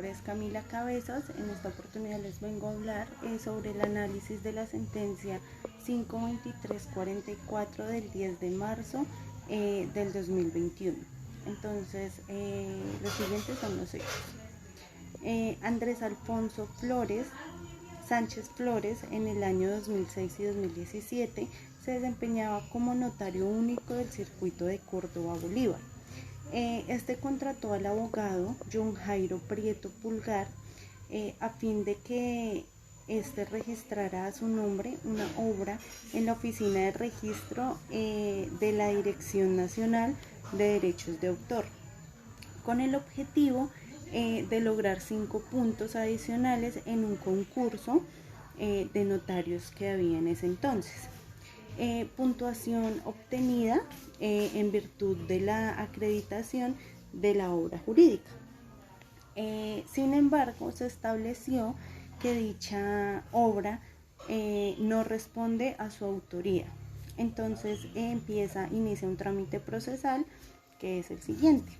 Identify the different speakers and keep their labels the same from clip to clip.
Speaker 1: Es Camila Cabezas. En esta oportunidad les vengo a hablar sobre el análisis de la sentencia 52344 del 10 de marzo del 2021. Entonces, los siguientes son los hechos. Andrés Alfonso Sánchez Flores, en el año 2006 y 2017, se desempeñaba como notario único del circuito de Córdoba-Bolívar. Este contrató al abogado John Jairo Prieto Pulgar a fin de que este registrara a su nombre una obra en la oficina de registro de la Dirección Nacional de Derechos de Autor, con el objetivo de lograr 5 puntos adicionales en un concurso de notarios que había en ese entonces. Puntuación obtenida en virtud de la acreditación de la obra jurídica. Sin embargo, se estableció que dicha obra no responde a su autoría. Entonces inicia un trámite procesal que es el siguiente.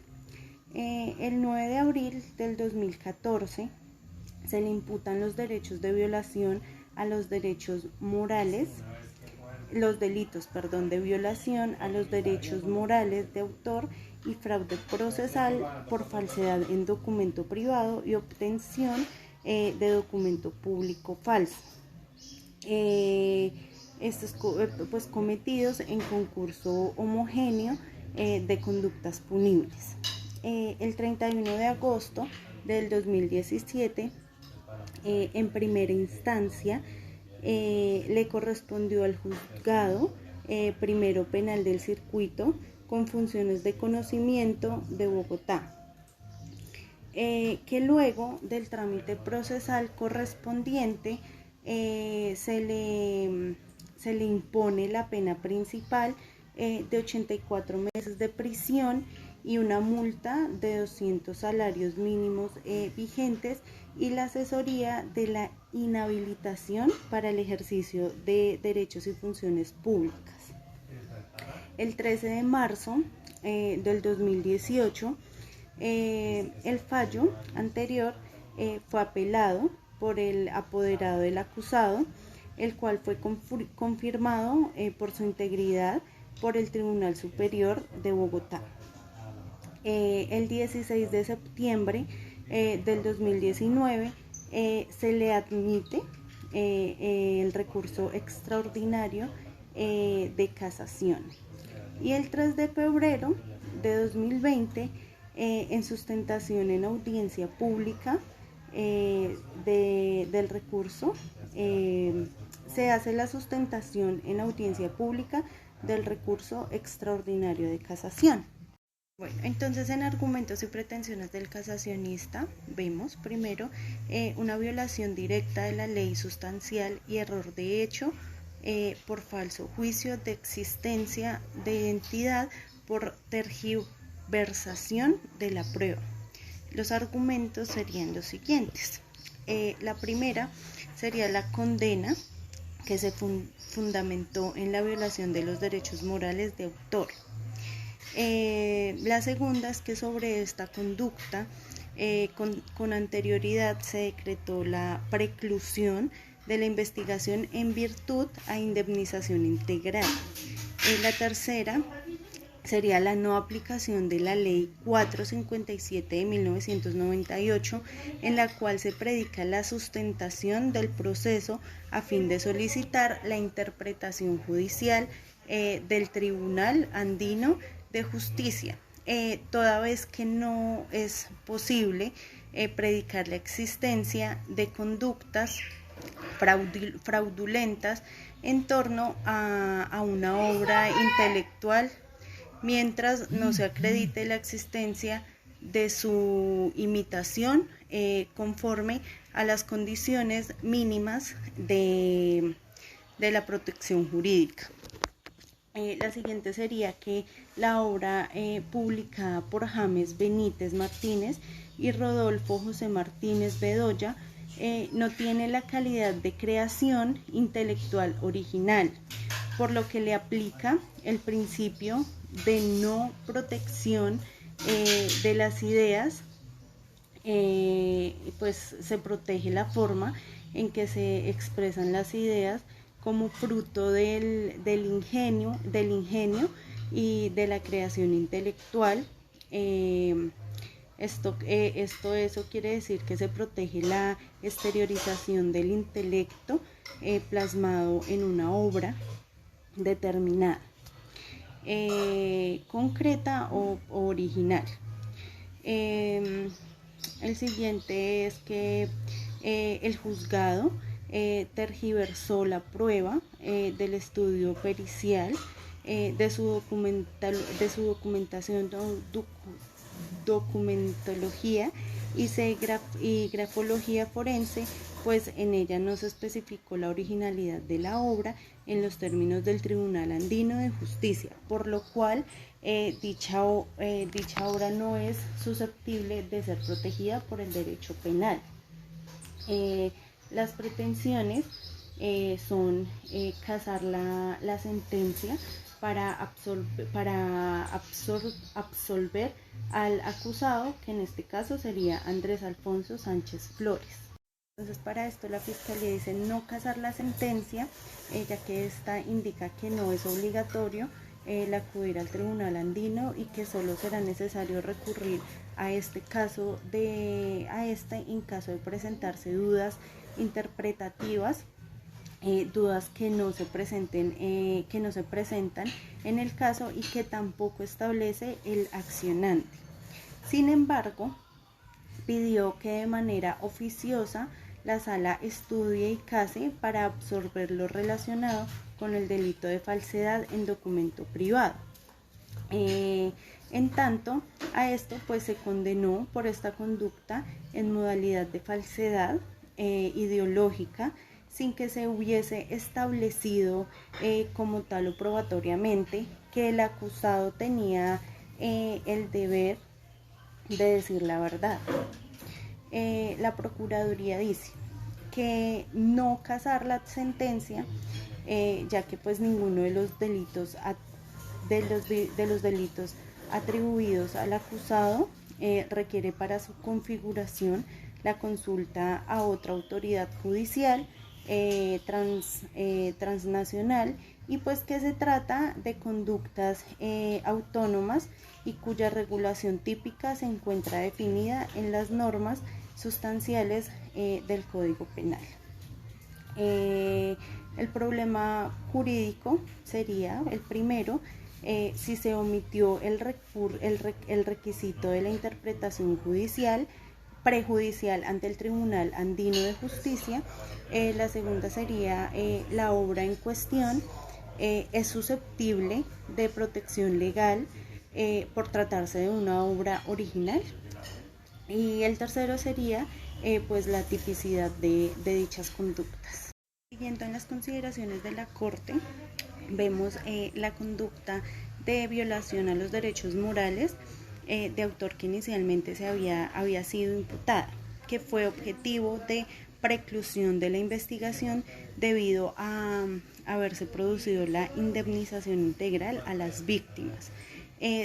Speaker 1: El 9 de abril del 2014 se le imputan los derechos de violación a los derechos morales, los delitos de violación a los derechos morales de autor y fraude procesal por falsedad en documento privado y obtención de documento público falso. Estos cometidos en concurso homogéneo de conductas punibles. El 31 de agosto del 2017, en primera instancia, le correspondió al juzgado primero penal del circuito con funciones de conocimiento de Bogotá, que luego del trámite procesal correspondiente se le impone la pena principal de 84 meses de prisión y una multa de 200 salarios mínimos vigentes y la asesoría de la inhabilitación para el ejercicio de derechos y funciones públicas. El 13 de marzo del 2018, el fallo anterior fue apelado por el apoderado del acusado, el cual fue confirmado por su integridad por el Tribunal Superior de Bogotá. El 16 de septiembre del 2019 se le admite el recurso extraordinario de casación, y el 3 de febrero de 2020 en sustentación en audiencia pública del recurso se hace la sustentación en audiencia pública del recurso extraordinario de casación. Bueno, entonces en argumentos y pretensiones del casacionista vemos primero una violación directa de la ley sustancial y error de hecho por falso juicio de existencia de identidad por tergiversación de la prueba. Los argumentos serían los siguientes. La primera sería la condena que se fundamentó en la violación de los derechos morales de autor. La segunda es que sobre esta conducta con anterioridad se decretó la preclusión de la investigación en virtud a indemnización integral. La tercera sería la no aplicación de la ley 457 de 1998, en la cual se predica la sustentación del proceso a fin de solicitar la interpretación judicial del Tribunal Andino de Justicia, toda vez que no es posible predicar la existencia de conductas fraudulentas en torno a una obra intelectual, mientras no se acredite la existencia de su imitación conforme a las condiciones mínimas de la protección jurídica. La siguiente sería que la obra publicada por James Benítez Martínez y Rodolfo José Martínez Bedoya no tiene la calidad de creación intelectual original, por lo que le aplica el principio de no protección de las ideas pues se protege la forma en que se expresan las ideas como fruto del ingenio y de la creación intelectual. Eso quiere decir que se protege la exteriorización del intelecto plasmado en una obra determinada, concreta o original. El siguiente es que el juzgado tergiversó la prueba del estudio pericial de su documentación, documentología y grafología forense, pues en ella no se especificó la originalidad de la obra en los términos del Tribunal Andino de Justicia, por lo cual dicha obra no es susceptible de ser protegida por el derecho penal. Las pretensiones son casar la sentencia para absolver al acusado, que en este caso sería Andrés Alfonso Sánchez Flores. Entonces, para esto la Fiscalía dice no casar la sentencia, ya que esta indica que no es obligatorio el acudir al Tribunal Andino y que solo será necesario recurrir a este en caso de presentarse dudas interpretativas, dudas que no se presentan en el caso y que tampoco establece el accionante. Sin embargo, pidió que de manera oficiosa la sala estudie y case para absorber lo relacionado con el delito de falsedad en documento privado. En tanto, a esto pues se condenó por esta conducta en modalidad de falsedad ideológica, sin que se hubiese establecido como tal o probatoriamente que el acusado tenía el deber de decir la verdad. La Procuraduría dice que no casar la sentencia, ya que pues ninguno de los delitos atribuidos al acusado requiere para su configuración la consulta a otra autoridad judicial transnacional, y pues que se trata de conductas autónomas y cuya regulación típica se encuentra definida en las normas sustanciales del Código Penal. El problema jurídico sería el primero, si se omitió el requisito de la interpretación prejudicial ante el Tribunal Andino de Justicia. La segunda sería la obra en cuestión es susceptible de protección legal por tratarse de una obra original. Y el tercero sería pues la tipicidad de dichas conductas. Siguiendo en las consideraciones de la Corte, vemos la conducta de violación a los derechos morales de autor que inicialmente había sido imputada, que fue objetivo de preclusión de la investigación debido a haberse producido la indemnización integral a las víctimas.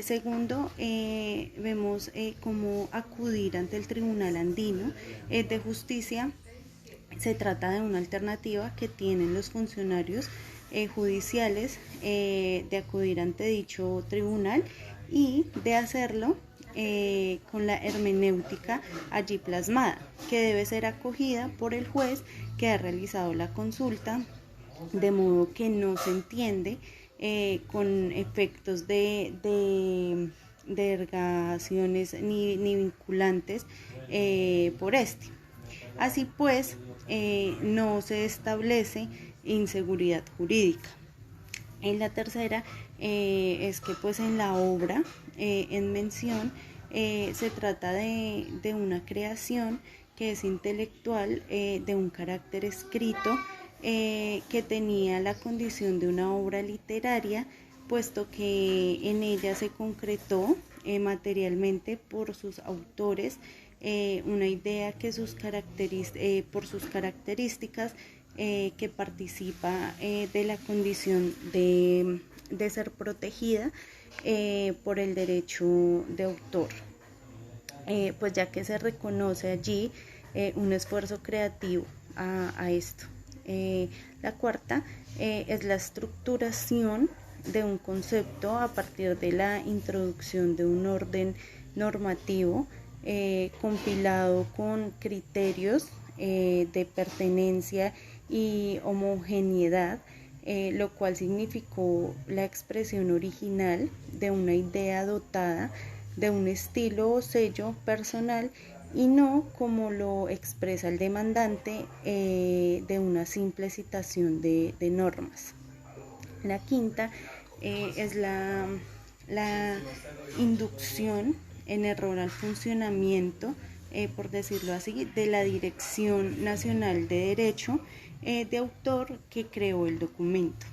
Speaker 1: Segundo, vemos cómo acudir ante el Tribunal Andino de Justicia. Se trata de una alternativa que tienen los funcionarios judiciales de acudir ante dicho tribunal y de hacerlo con la hermenéutica allí plasmada, que debe ser acogida por el juez que ha realizado la consulta, de modo que no se entiende con efectos de ergaciones ni vinculantes por este. Así pues, no se establece inseguridad jurídica. En la tercera es que pues en la obra en mención se trata de una creación que es intelectual, de un carácter escrito, que tenía la condición de una obra literaria, puesto que en ella se concretó materialmente por sus autores una idea que por sus características que participa de la condición de ser protegida por el derecho de autor, pues ya que se reconoce allí un esfuerzo creativo a esto. La cuarta es la estructuración de un concepto a partir de la introducción de un orden normativo compilado con criterios de pertenencia y homogeneidad, lo cual significó la expresión original de una idea dotada de un estilo o sello personal y no como lo expresa el demandante de una simple citación de normas. La quinta es la inducción en error al funcionamiento, por decirlo así, de la Dirección Nacional de Derecho de Autor que creó el documento.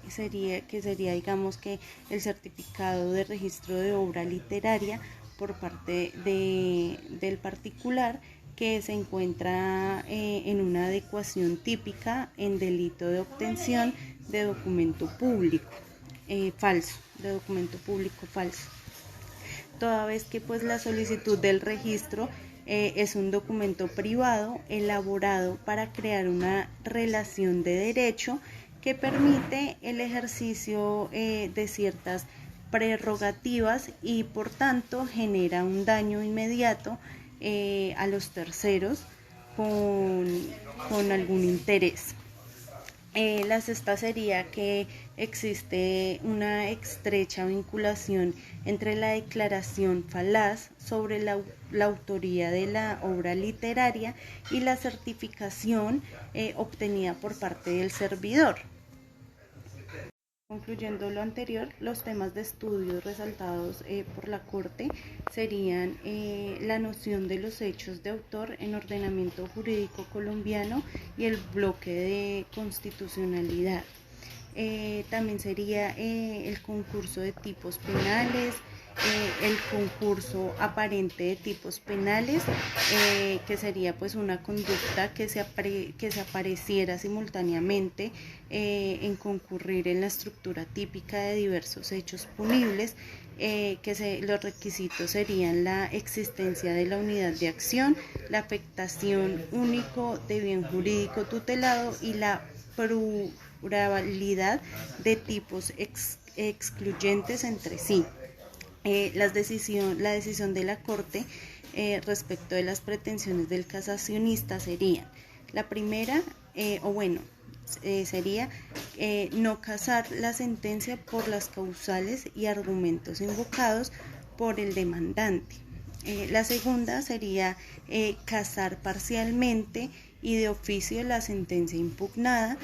Speaker 1: Sería, digamos, que el certificado de registro de obra literaria por parte del particular que se encuentra en una adecuación típica en delito de obtención de documento público falso, toda vez que pues la solicitud del registro es un documento privado elaborado para crear una relación de derecho que permite el ejercicio de ciertas prerrogativas y por tanto genera un daño inmediato a los terceros con algún interés. La sexta sería que existe una estrecha vinculación entre la declaración falaz sobre la autoría de la obra literaria y la certificación obtenida por parte del servidor. Concluyendo lo anterior, los temas de estudio resaltados por la Corte serían la noción de los hechos de autor en ordenamiento jurídico colombiano y el bloque de constitucionalidad. También sería el concurso de tipos penales, el concurso aparente de tipos penales, que sería pues una conducta que se apareciera simultáneamente en concurrir en la estructura típica de diversos hechos punibles, los requisitos serían la existencia de la unidad de acción, la afectación único de bien jurídico tutelado y la pluralidad de tipos excluyentes entre sí. La decisión de la Corte respecto de las pretensiones del casacionista serían: la primera, sería no casar la sentencia por las causales y argumentos invocados por el demandante. La segunda sería casar parcialmente y de oficio la sentencia impugnada,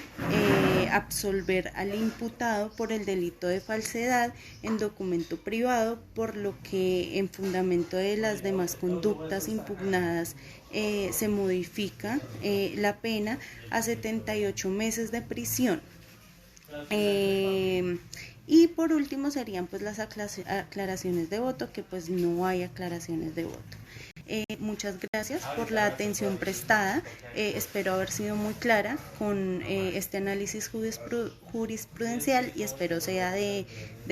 Speaker 1: absolver al imputado por el delito de falsedad en documento privado, por lo que en fundamento de las demás conductas impugnadas se modifica la pena a 78 meses de prisión. Y por último serían pues las aclaraciones de voto, que pues no hay aclaraciones de voto. Muchas gracias por la atención prestada. Espero haber sido muy clara con este análisis jurisprudencial y espero sea de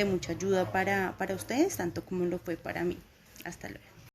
Speaker 1: mucha ayuda para ustedes, tanto como lo fue para mí. Hasta luego.